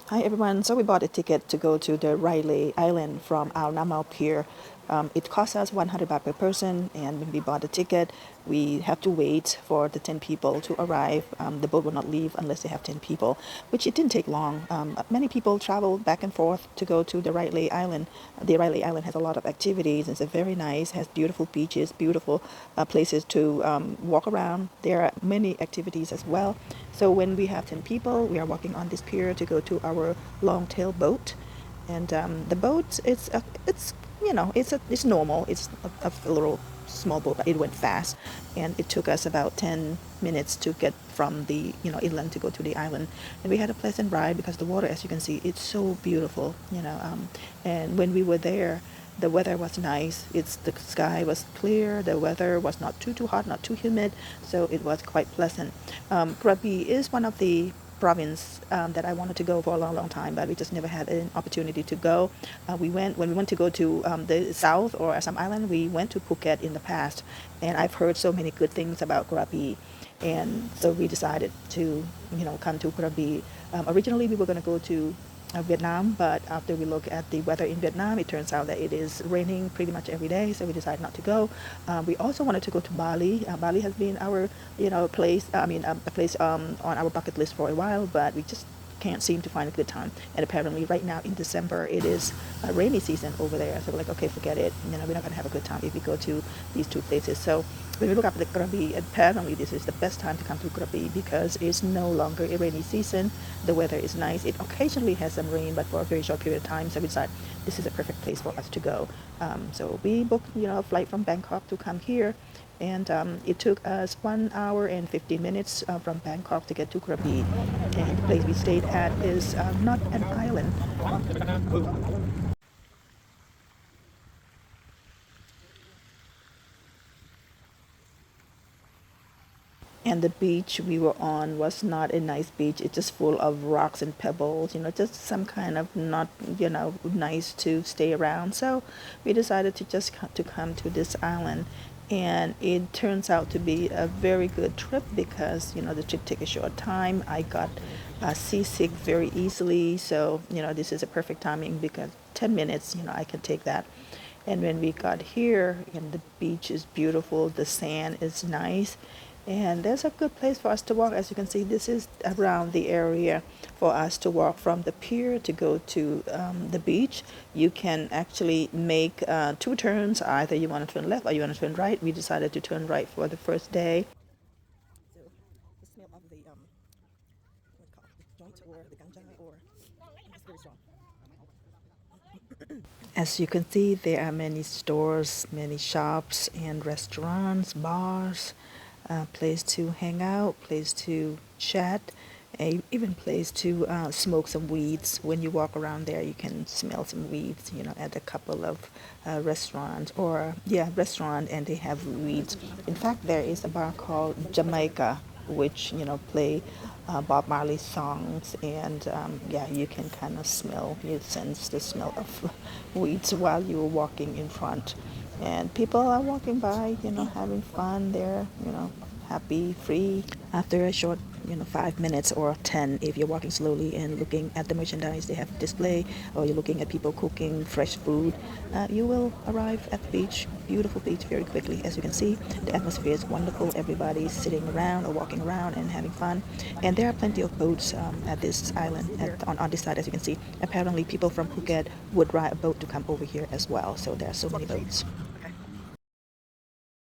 Hi everyone. So we bought a ticket to go to the Riley Island from our Namal Pier. It cost us 100 baht per person, and when we bought the ticket, we have to wait for the 10 people to arrive. The boat will not leave unless they have 10 people, which it didn't take long. Many people travel back and forth to go to the Riley Island. The Riley Island has a lot of activities. It's very nice, has beautiful beaches, beautiful places to walk around. There are many activities as well. So when we have 10 people, we are walking on this pier to go to our long tail boat. And the boat, it's it's normal. It's a little small boat, but it went fast, and it took us about 10 minutes to get from the inland to go to the island. And we had a pleasant ride because the water, as you can see, it's so beautiful. And when we were there, the weather was nice. The sky was clear. The weather was not too hot, not too humid, so it was quite pleasant. Krabi is one of the province that I wanted to go for a long time, but we just never had an opportunity to go. We went when we went to go to the south or Assam Island. We went to Phuket in the past, and I've heard so many good things about Krabi, and so we decided to come to Krabi. Originally, we were going to go to Vietnam, but after we look at the weather in Vietnam, it turns out that it is raining pretty much every day, so we decided not to go. We also wanted to go to Bali. Bali has been our, place. I mean, a place on our bucket list for a while, but we just can't seem to find a good time. And apparently, right now in December, it is a rainy season over there. So we're like, okay, forget it. We're not gonna have a good time if we go to these two places. So when we look up at the Krabi, apparently this is the best time to come to Krabi because it's no longer a rainy season. The weather is nice. It occasionally has some rain, but for a very short period of time. So we decided this is a perfect place for us to go. So we booked, a flight from Bangkok to come here, and it took us 1 hour and 15 minutes from Bangkok to get to Krabi. And the place we stayed at is not an island. And the beach we were on was not a nice beach. It's just full of rocks and pebbles, just some kind of not, nice to stay around. So we decided to just to come to this island. And it turns out to be a very good trip because, the trip took a short time. I got seasick very easily. So, this is a perfect timing because 10 minutes, I can take that. And when we got here, the beach is beautiful, the sand is nice, and there's a good place for us to walk. As you can see, this is around the area for us to walk from the pier to go to the beach. You can actually make two turns. Either you want to turn left or you want to turn right. We decided to turn right for the first day. So the smell of the what call it, the joint or the ganja or it's very strong. As you can see, there are many stores, many shops and restaurants, bars, place to hang out, place to chat, even place to smoke some weeds. When you walk around there, you can smell some weeds, at a couple of restaurants or, yeah, restaurant, and they have weeds. In fact, there is a bar called Jamaica, which, play Bob Marley songs, and yeah, you can kind of smell, you sense the smell of weeds while you're walking in front. And people are walking by, having fun. They're, happy, free. After a short, 5 minutes or 10, if you're walking slowly and looking at the merchandise they have display, or you're looking at people cooking fresh food, you will arrive at the beach, beautiful beach, very quickly. As you can see, the atmosphere is wonderful. Everybody's sitting around or walking around and having fun. And there are plenty of boats at this island, on this side, as you can see. Apparently, people from Phuket would ride a boat to come over here as well. So there are so many boats.